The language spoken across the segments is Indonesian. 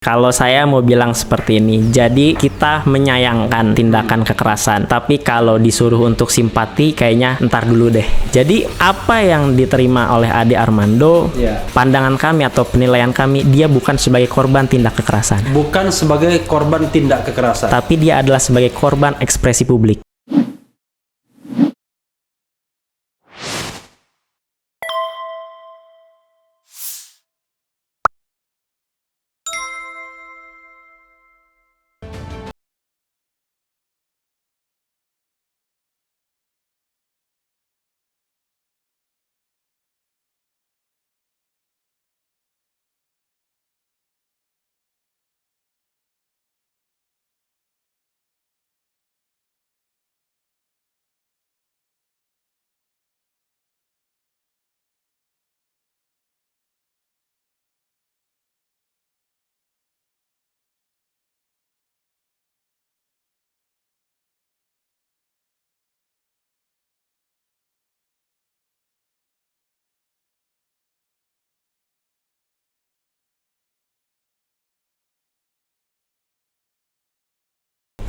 Kalau saya mau bilang seperti ini, jadi kita menyayangkan tindakan kekerasan, tapi kalau disuruh untuk simpati, kayaknya ntar dulu deh. Jadi apa yang diterima oleh Ade Armando, pandangan kami atau penilaian kami, dia bukan sebagai korban tindak kekerasan. Bukan sebagai korban tindak kekerasan. Tapi dia adalah sebagai korban ekspresi publik.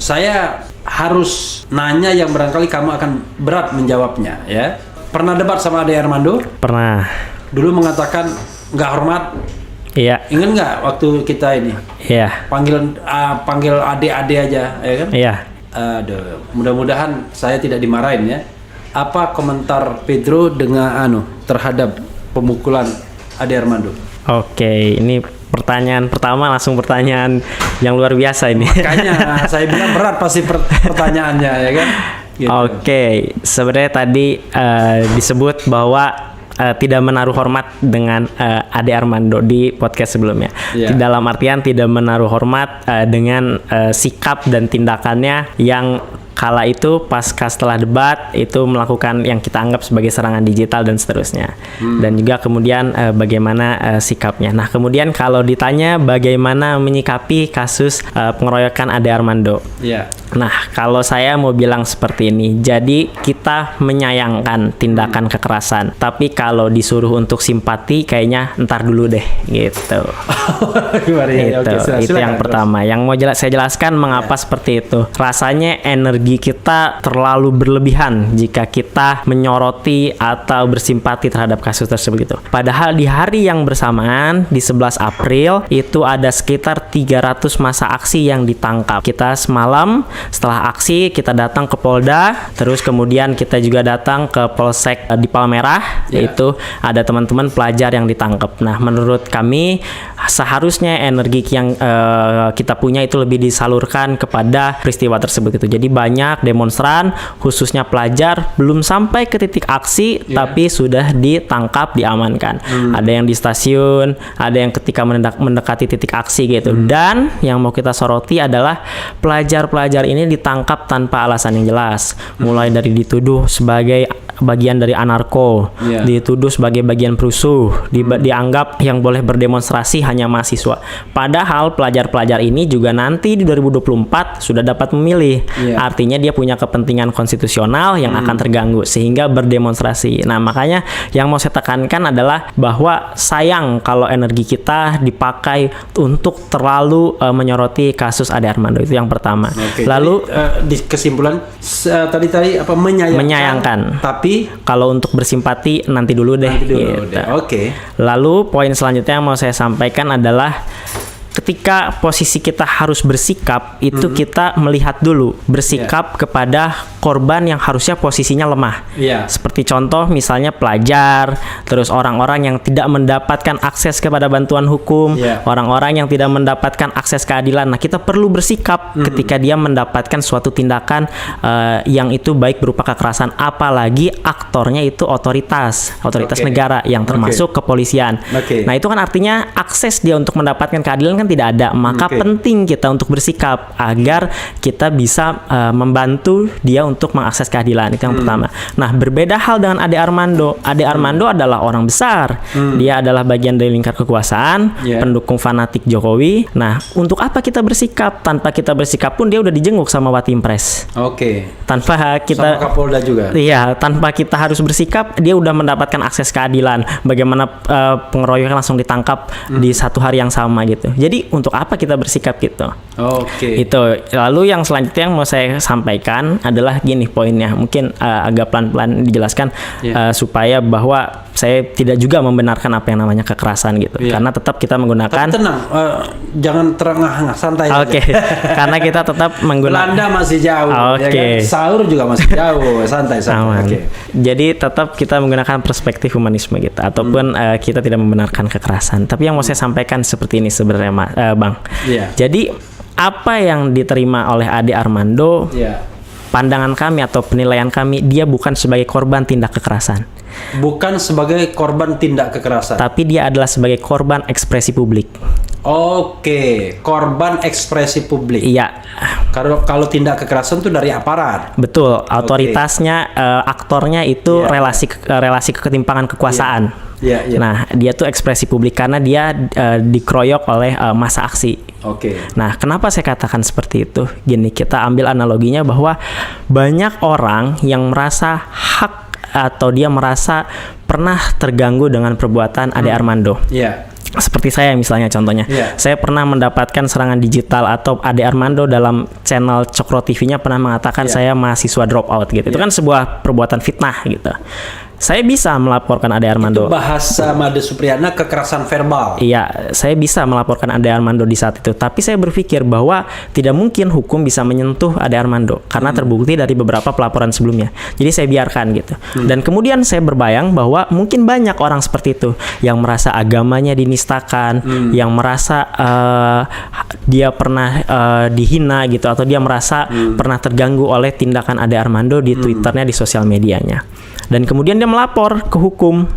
Saya harus nanya yang barangkali kamu akan berat menjawabnya, ya. Pernah debat sama Ade Armando? Pernah. Dulu mengatakan nggak hormat. Iya. Ingat nggak waktu kita ini? Iya. Panggil Ade-Ade aja, ya kan? Iya. Aduh, mudah-mudahan saya tidak dimarahin ya. Apa komentar Pedro dengan terhadap pemukulan Ade Armando? Oke, ini pertanyaan pertama, langsung pertanyaan yang luar biasa ini. Makanya saya bilang berat pasti pertanyaannya, ya kan? Gitu. Oke, sebenarnya tadi disebut bahwa tidak menaruh hormat dengan Ade Armando di podcast sebelumnya. Yeah. Dalam artian tidak menaruh hormat dengan sikap dan tindakannya yang kala itu pasca setelah debat itu melakukan yang kita anggap sebagai serangan digital dan seterusnya. Dan juga kemudian bagaimana sikapnya. Nah, kemudian kalau ditanya bagaimana menyikapi kasus pengeroyokan Ade Armando. Yeah. Nah, kalau saya mau bilang seperti ini, jadi kita menyayangkan tindakan kekerasan, tapi kalau disuruh untuk simpati, kayaknya ntar dulu deh, gitu. Itu yang pertama. Yang mau saya jelaskan mengapa seperti itu. Rasanya energi kita terlalu berlebihan jika kita menyoroti atau bersimpati terhadap kasus tersebut gitu. Padahal di hari yang bersamaan, di 11 April, itu ada sekitar 300 massa aksi yang ditangkap. Kita semalam setelah aksi kita datang ke Polda, terus kemudian kita juga datang ke Polsek di Palmerah, yaitu ada teman-teman pelajar yang ditangkap. Nah, menurut kami seharusnya energi yang kita punya itu lebih disalurkan kepada peristiwa tersebut itu. Jadi banyak demonstran, khususnya pelajar, belum sampai ke titik aksi, tapi sudah ditangkap, diamankan. Ada yang di stasiun, ada yang ketika mendekati titik aksi gitu. Dan yang mau kita soroti adalah pelajar-pelajar ini ditangkap tanpa alasan yang jelas. Mulai dari dituduh sebagai bagian dari anarko, dituduh sebagai bagian perusuh, dianggap yang boleh berdemonstrasi hanya mahasiswa. Padahal pelajar-pelajar ini juga nanti di 2024 sudah dapat memilih. Artinya dia punya kepentingan konstitusional yang akan terganggu sehingga berdemonstrasi. Nah, makanya yang mau saya tekankan adalah bahwa sayang kalau energi kita dipakai untuk terlalu menyoroti kasus Ade Armando. Itu yang pertama. Lalu di kesimpulan tadi apa menyayangkan. Tapi kalau untuk bersimpati nanti dulu deh. Oke. Lalu poin selanjutnya yang mau saya sampaikan adalah ketika posisi kita harus bersikap itu kita melihat dulu bersikap kepada korban yang harusnya posisinya lemah. Seperti contoh misalnya pelajar, terus orang-orang yang tidak mendapatkan akses kepada bantuan hukum, orang-orang yang tidak mendapatkan akses keadilan. Nah, kita perlu bersikap ketika dia mendapatkan suatu tindakan yang itu baik berupa kekerasan, apalagi aktornya itu otoritas negara yang termasuk kepolisian. Nah, itu kan artinya akses dia untuk mendapatkan keadilan kan tidak ada, maka penting kita untuk bersikap agar kita bisa membantu dia untuk mengakses keadilan. Itu yang pertama. Nah, berbeda hal dengan Ade Armando. Ade Armando adalah orang besar, dia adalah bagian dari lingkar kekuasaan, pendukung fanatik Jokowi. Nah, untuk apa kita bersikap? Tanpa kita bersikap pun dia udah dijenguk sama Watimpres. Tanpa kita sama Kapolda juga. Iya, tanpa kita harus bersikap, dia udah mendapatkan akses keadilan. Bagaimana pengeroyokan langsung ditangkap di satu hari yang sama gitu. Jadi Jadi untuk apa kita bersikap gitu? Oke. Itu. Lalu yang selanjutnya yang mau saya sampaikan adalah gini poinnya. Mungkin agak pelan-pelan dijelaskan supaya bahwa saya tidak juga membenarkan apa yang namanya kekerasan gitu. Karena tetap kita menggunakan. Tapi tenang, jangan terengah-engah, santai Oke. Karena kita tetap menggunakan. Belanda masih jauh, ya kan? Sahur juga masih jauh, santai. Oke. Jadi tetap kita menggunakan perspektif humanisme gitu, ataupun kita tidak membenarkan kekerasan. Tapi yang mau saya sampaikan seperti ini sebenarnya, Bang. Jadi apa yang diterima oleh Ade Armando, pandangan kami atau penilaian kami, dia bukan sebagai korban tindak kekerasan. Bukan sebagai korban tindak kekerasan. Tapi dia adalah sebagai korban ekspresi publik. Oke, korban ekspresi publik. Iya. Kalau tindak kekerasan itu dari aparat. Betul, otoritasnya, aktornya itu relasi ketimpangan kekuasaan. Nah, dia tuh ekspresi publik karena dia dikeroyok oleh massa aksi. Nah, kenapa saya katakan seperti itu? Gini, kita ambil analoginya bahwa banyak orang yang merasa hak atau dia merasa pernah terganggu dengan perbuatan Ade Armando. Seperti saya misalnya contohnya, saya pernah mendapatkan serangan digital atau Ade Armando dalam channel Cokro TV-nya pernah mengatakan saya mahasiswa drop out gitu. Itu kan sebuah perbuatan fitnah gitu. Saya bisa melaporkan Ade Armando. Itu bahasa Made Supriyatna kekerasan verbal. Iya, saya bisa melaporkan Ade Armando di saat itu. Tapi saya berpikir bahwa tidak mungkin hukum bisa menyentuh Ade Armando karena terbukti dari beberapa pelaporan sebelumnya. Jadi saya biarkan gitu. Dan kemudian saya berbayang bahwa mungkin banyak orang seperti itu yang merasa agamanya dinistakan, yang merasa dia pernah dihina gitu, atau dia merasa pernah terganggu oleh tindakan Ade Armando di Twitternya, di sosial medianya. Dan kemudian dia melapor ke hukum.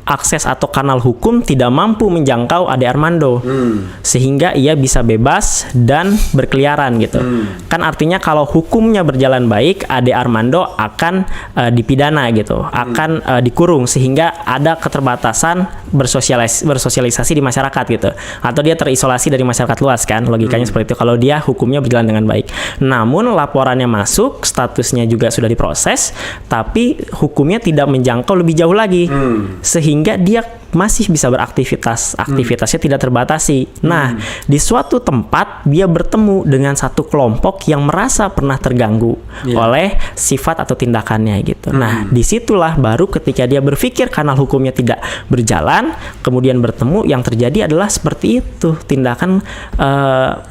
Akses atau kanal hukum tidak mampu menjangkau Ade Armando, sehingga ia bisa bebas dan berkeliaran gitu. Kan artinya kalau hukumnya berjalan baik, Ade Armando akan dipidana gitu, akan dikurung, sehingga ada keterbatasan bersosialisasi di masyarakat gitu, atau dia terisolasi dari masyarakat luas kan, logikanya seperti itu kalau dia hukumnya berjalan dengan baik. Namun laporannya masuk, statusnya juga sudah diproses, tapi hukumnya tidak menjangkau lebih jauh lagi, sehingga dia masih bisa beraktivitas, aktivitasnya tidak terbatasi. Nah, di suatu tempat dia bertemu dengan satu kelompok yang merasa pernah terganggu oleh sifat atau tindakannya gitu. Nah, disitulah baru ketika dia berpikir kanal hukumnya tidak berjalan, kemudian bertemu, yang terjadi adalah seperti itu, tindakan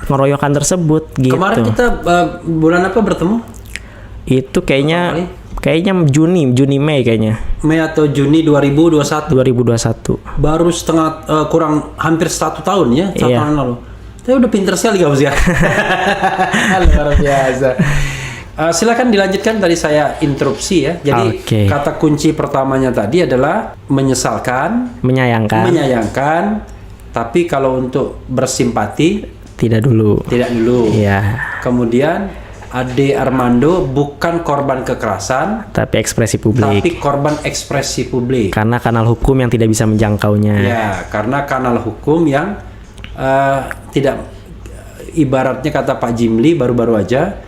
ngeroyokan tersebut gitu. Kemarin kita bulan apa bertemu? Itu kayaknya Juni Mei kayaknya. Mei atau Juni 2021. Baru kurang hampir 1 tahun ya, 1 tahun lalu. Tapi udah pinter sekali kamu sih. Luar biasa. Silakan dilanjutkan, tadi saya interupsi ya. Jadi kata kunci pertamanya tadi adalah menyesalkan, menyayangkan, tapi kalau untuk bersimpati tidak dulu. Iya. Kemudian Ade Armando bukan korban kekerasan, tapi ekspresi publik. Tapi korban ekspresi publik. Karena kanal hukum yang tidak bisa menjangkaunya. Ya, karena kanal hukum yang tidak, ibaratnya kata Pak Jimli baru-baru aja,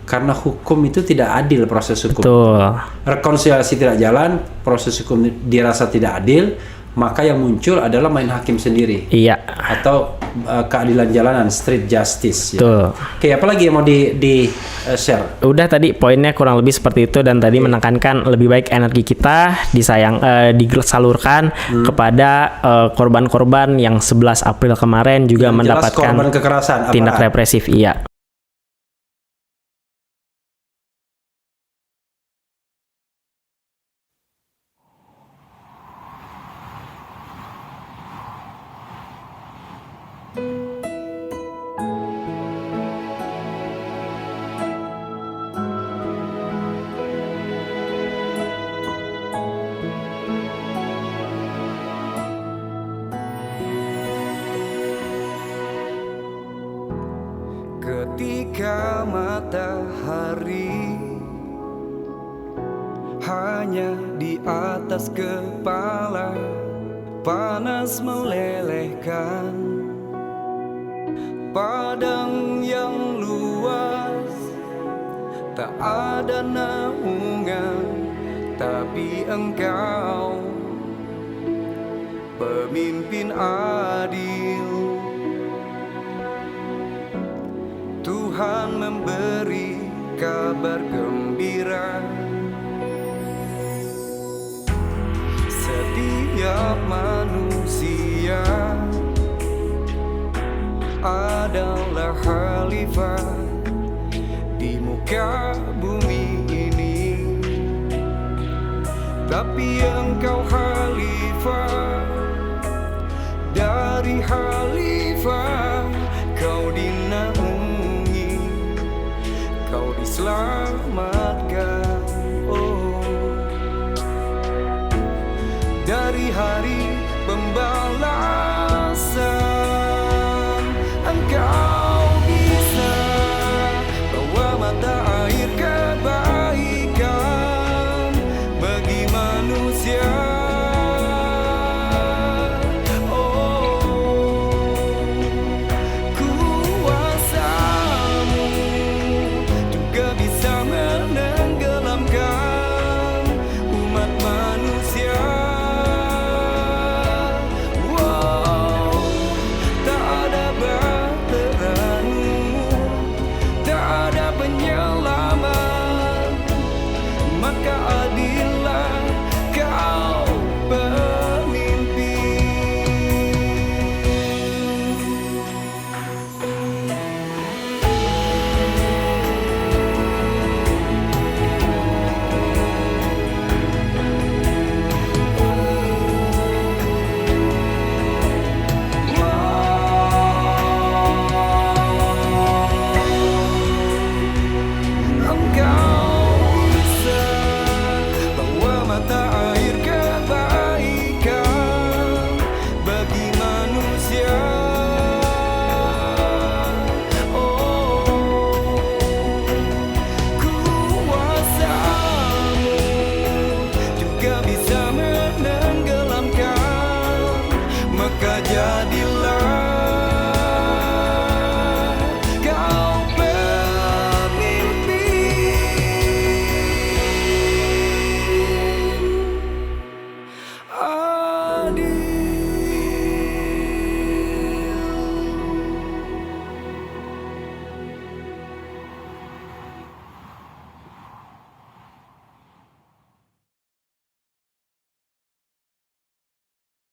karena hukum itu tidak adil, proses hukum. Betul. Rekonsiliasi tidak jalan, proses hukum dirasa tidak adil, maka yang muncul adalah main hakim sendiri. Iya. Atau keadilan jalanan, street justice. Betul. Oke, apalagi yang mau di share? Udah, tadi poinnya kurang lebih seperti itu, dan tadi menekankan lebih baik energi kita disalurkan kepada korban-korban yang 11 April kemarin juga yang mendapatkan korban kekerasan, tindak represif. Iya. Ketika matahari hanya di atas kepala, panas melelehkan padang yang luas, tak ada naungan, tapi engkau pemimpin adil. Tuhan memberi kabar gembira. Setiap manusia adalah khalifah di muka bumi ini, tapi engkau khalifah dari khalifah. Kau dinaungi, kau diselamatkan.